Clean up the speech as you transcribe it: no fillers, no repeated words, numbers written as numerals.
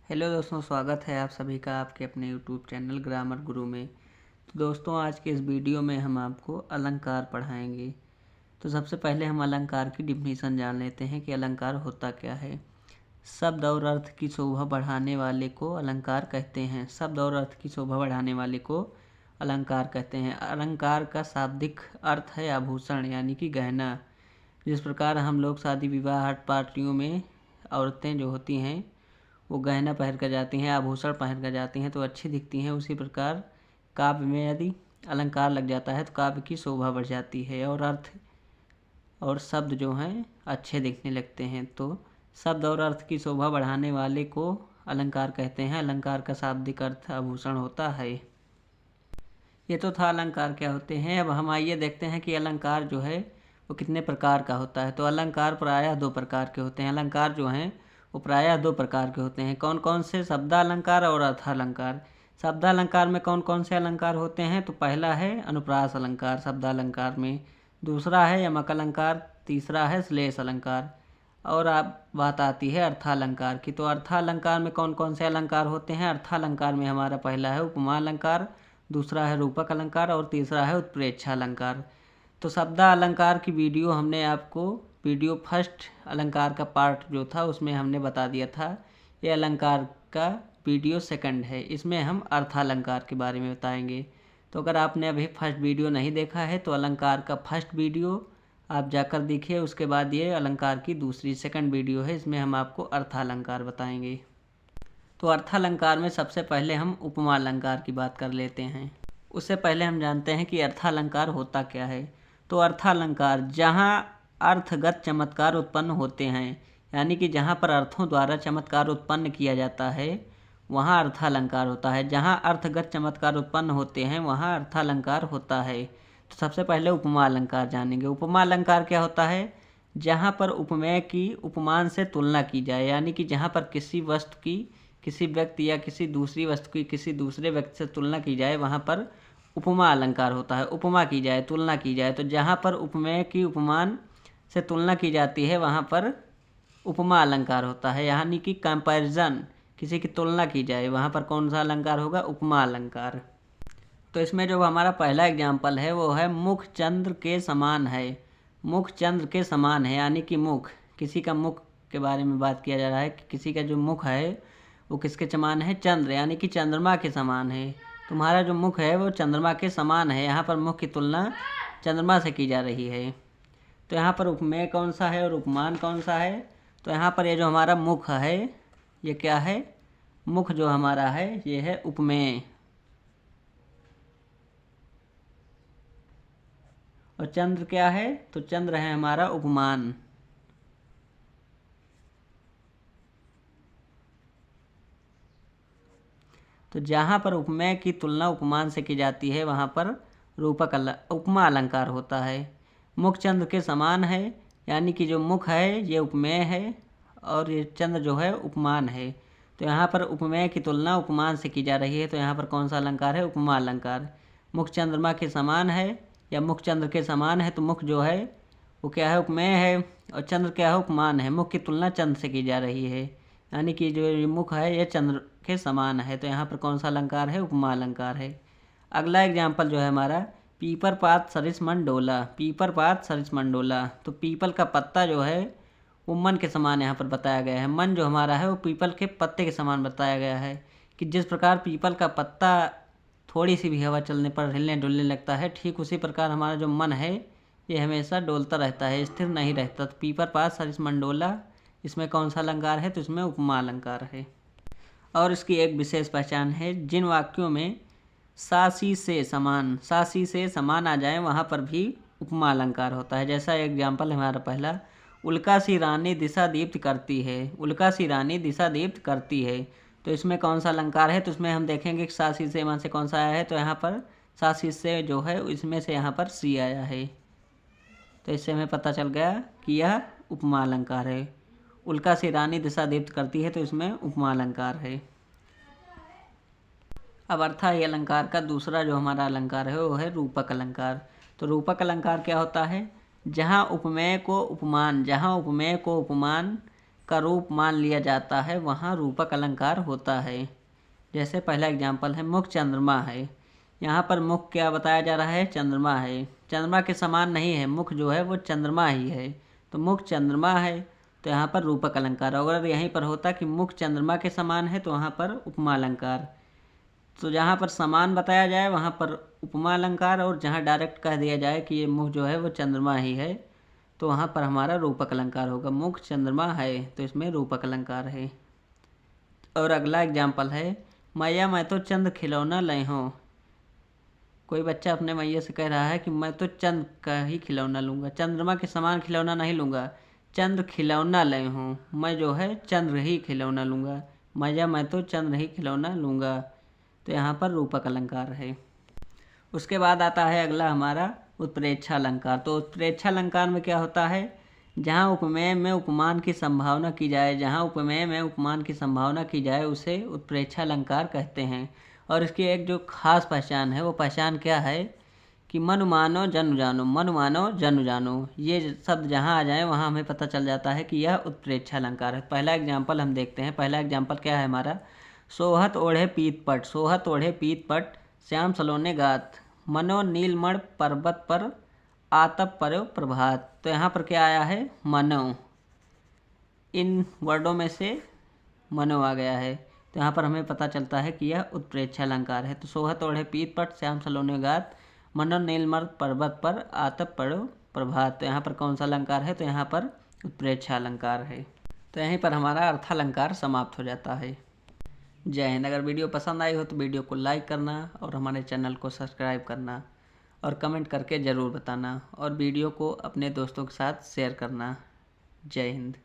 Hello दोस्तों, स्वागत है आप सभी का आपके अपने यूट्यूब चैनल ग्रामर गुरु में। तो दोस्तों, आज के इस वीडियो में हम आपको अलंकार पढ़ाएंगे। तो सबसे पहले हम अलंकार की डिफिनीशन जान लेते हैं कि अलंकार होता क्या है। शब्द और अर्थ की शोभा बढ़ाने वाले को अलंकार कहते हैं। शब्द और अर्थ की शोभा बढ़ाने वाले को अलंकार कहते हैं। अलंकार का शाब्दिक अर्थ है आभूषण यानी कि गहना। जिस प्रकार हम लोग शादी विवाह हर पार्टियों में औरतें जो होती हैं वो गहना पहन कर जाती हैं, आभूषण पहन कर जाती हैं तो अच्छी दिखती हैं। उसी प्रकार काव्य में यदि अलंकार लग जाता है तो काव्य की शोभा बढ़ जाती है और अर्थ और शब्द जो हैं अच्छे दिखने लगते हैं। तो शब्द और अर्थ की शोभा बढ़ाने वाले को अलंकार कहते हैं। अलंकार का शाब्दिक अर्थ आभूषण होता है। ये तो था अलंकार क्या होते हैं। अब हम आइए देखते हैं कि अलंकार जो है वो कितने प्रकार का होता है। तो अलंकार प्रायः दो प्रकार के होते हैं। अलंकार जो हैं वो प्रायः दो प्रकार के होते हैं। कौन कौन से? शब्दालंकार और अर्थालंकार। शब्दालंकार में कौन कौन से अलंकार होते हैं? तो पहला है अनुप्रास अलंकार शब्दालंकार में, दूसरा है यमक अलंकार, तीसरा है श्लेष अलंकार। और अब बात आती है अर्थालंकार की। तो अर्थालंकार में कौन कौन से अलंकार होते हैं? अर्थालंकार में हमारा पहला है उपमा अलंकार, दूसरा है रूपक अलंकार और तीसरा है उत्प्रेक्षा अलंकार। तो शब्दा अलंकार की वीडियो हमने आपको वीडियो फर्स्ट अलंकार का पार्ट जो था उसमें हमने बता दिया था। ये अलंकार का वीडियो सेकंड है, इसमें हम अर्थालंकार के बारे में बताएंगे। तो अगर आपने अभी फर्स्ट वीडियो नहीं देखा है तो अलंकार का फर्स्ट वीडियो आप जाकर देखिए। उसके बाद ये अलंकार की दूसरी सेकंड वीडियो है, इसमें हम आपको अर्थालंकार बताएंगे। तो अर्थालंकार में सबसे पहले हम उपमा अलंकार की बात कर लेते हैं। उससे पहले हम जानते हैं कि अर्थालंकार होता क्या है। तो अर्थालंकार जहाँ अर्थगत चमत्कार उत्पन्न होते हैं, यानी कि जहाँ पर अर्थों द्वारा चमत्कार उत्पन्न किया जाता है वहाँ अर्थालंकार होता है। जहाँ अर्थगत चमत्कार उत्पन्न होते हैं वहाँ अर्थालंकार होता है। तो सबसे पहले उपमा अलंकार जानेंगे। उपमा अलंकार क्या होता है? जहाँ पर उपमेय की उपमान से तुलना की जाए, यानी कि जहाँ पर किसी वस्तु की किसी व्यक्ति या किसी दूसरी वस्तु की किसी दूसरे व्यक्ति से तुलना की जाए वहाँ पर उपमा अलंकार होता है। उपमा की जाए, तुलना की जाए, तो जहाँ पर उपमेय की उपमान से तुलना की जाती है वहाँ पर उपमा अलंकार होता है। यानी कि कंपैरिजन, किसी की तुलना की जाए, वहाँ पर कौन सा अलंकार होगा? उपमा अलंकार। तो इसमें जो हमारा पहला एग्जाम्पल है वो है मुख चंद्र के समान है। मुख चंद्र के समान है यानी कि मुख, किसी का मुख के बारे में बात किया जा रहा है कि किसी का जो मुख है वो किसके समान है? चंद्र, यानी कि चंद्रमा के समान है। तुम्हारा जो मुख है वो चंद्रमा के समान है। यहाँ पर मुख की तुलना चंद्रमा से की जा रही है। तो यहाँ पर उपमेय कौन सा है और उपमान कौन सा है? तो यहाँ पर ये जो हमारा मुख है ये क्या है? मुख जो हमारा है ये है उपमेय, और चंद्र क्या है? तो चंद्र है हमारा उपमान। तो जहाँ पर उपमेय की तुलना उपमान से की जाती है वहाँ पर उपमा अलंकार होता है। मुख चंद्र के समान है, यानी कि जो मुख है ये उपमेय है और ये चंद्र जो है उपमान है। तो यहाँ पर उपमेय की तुलना उपमान से की जा रही है, तो यहाँ पर कौन सा अलंकार है? उपमा अलंकार। मुख चंद्रमा के समान है या मुख चंद्र के समान है, तो मुख जो है वो क्या है? उपमेय है और चंद्र क्या है? उपमान है। मुख की तुलना चंद्र से की जा रही है, यानी कि जो ये मुख है ये चंद्र के समान है। तो यहाँ पर कौन सा अलंकार है? उपमा अलंकार है। अगला एग्जाम्पल जो है हमारा पीपर पात सरिस मन डोला। पीपर पात सरिस मन डोला, तो पीपल का पत्ता जो है वो मन के समान यहाँ पर बताया गया है। मन जो हमारा है वो पीपल के पत्ते के समान बताया गया है कि जिस प्रकार पीपल का पत्ता थोड़ी सी भी हवा चलने पर हिलने डुलने लगता है, ठीक उसी प्रकार हमारा जो मन है ये हमेशा डोलता रहता है, स्थिर नहीं रहता। तो पीपर पात सरिस मन डोला, इसमें कौन सा अलंकार है? तो इसमें उपमा अलंकार है। और इसकी एक विशेष पहचान है, जिन वाक्यों में सासी से समान आ जाए वहाँ पर भी उपमा अलंकार होता है। जैसा एग्जाम्पल है हमारा पहला, उल्का सी रानी दिशा दीप्त करती है। उल्का सी रानी दिशा दीप्त करती है, तो इसमें कौन सा अलंकार है? तो इसमें हम देखेंगे कि सासी से वहाँ से कौन सा आया है, तो यहाँ पर सासी से जो है इसमें से यहाँ पर सी आया है। तो इससे हमें पता चल गया कि यह उपमा अलंकार है। उल्का सी रानी दिशा दीप्त करती है, तो इसमें उपमा अलंकार है। अब अर्थाई अलंकार का दूसरा जो हमारा अलंकार है वो है रूपक अलंकार। तो रूपक अलंकार क्या होता है? जहाँ उपमेय को उपमान का रूप मान लिया जाता है वहाँ रूपक अलंकार होता है। जैसे पहला एग्जाम्पल है मुख चंद्रमा है। यहाँ पर मुख क्या बताया जा रहा है? चंद्रमा है। चंद्रमा के समान नहीं है, मुख जो है वो चंद्रमा ही है, तो मुख चंद्रमा है, तो यहाँ पर रूपक अलंकार। अगर यहीं पर होता कि मुख चंद्रमा के समान है तो वहाँ पर उपमा अलंकार। तो जहाँ पर समान बताया जाए वहाँ पर उपमा अलंकार, और जहाँ डायरेक्ट कह दिया जाए कि ये मुख जो है वो चंद्रमा ही है तो वहाँ पर हमारा रूपक अलंकार होगा। मुख चंद्रमा है तो इसमें रूपक अलंकार है। और अगला एग्जाम्पल है मैया मैं तो चंद खिलौना लय हूँ। कोई बच्चा अपने मैया से कह रहा है कि मैं तो चंद का ही खिलौना लूँगा, चंद्रमा के समान खिलौना नहीं लूँगा, चंद खिलौना लय हूँ, मैं जो है चंद्र ही खिलौना लूँगा। मैया मैं तो चंद्र ही खिलौना लूँगा, तो यहाँ पर रूपक अलंकार है। उसके बाद आता है अगला हमारा उत्प्रेक्षा अलंकार। तो उत्प्रेक्षा अलंकार में क्या होता है? जहाँ उपमेय में उपमान की संभावना की जाए, जहाँ उपमेय में उपमान की संभावना की जाए उसे उत्प्रेक्षा अलंकार कहते हैं। और इसकी एक जो खास पहचान है वो पहचान क्या है कि मनु मानो जनु जानो, मनु मानो जनु जानो, ये शब्द जहाँ आ जाए वहाँ हमें पता चल जाता है कि यह उत्प्रेक्षा अलंकार है। पहला एग्जाम्पल हम देखते हैं। पहला एग्जाम्पल क्या है हमारा? सोहत ओढ़े पीत पट, सोहत ओढ़े पीत पट, श्याम सलोने गात, मनो नीलमण पर्वत पर आतप पर्यो प्रभात। तो यहाँ पर क्या आया है? मनो। इन वर्डों में से मनो आ गया है, तो यहाँ पर हमें पता चलता है कि यह उत्प्रेक्षा अलंकार है। तो सोहत ओढ़े पीत पट, श्याम सलोने गात, मनो नीलमण पर्वत पर आतप पर्यो प्रभात। तो यहाँ पर कौन सा अलंकार है? तो यहाँ पर उत्प्रेक्षा अलंकार है। तो यहीं पर हमारा अर्थालंकार समाप्त हो जाता है। जय हिंद। अगर वीडियो पसंद आई हो तो वीडियो को लाइक करना और हमारे चैनल को सब्सक्राइब करना और कमेंट करके ज़रूर बताना, और वीडियो को अपने दोस्तों के साथ शेयर करना। जय हिंद।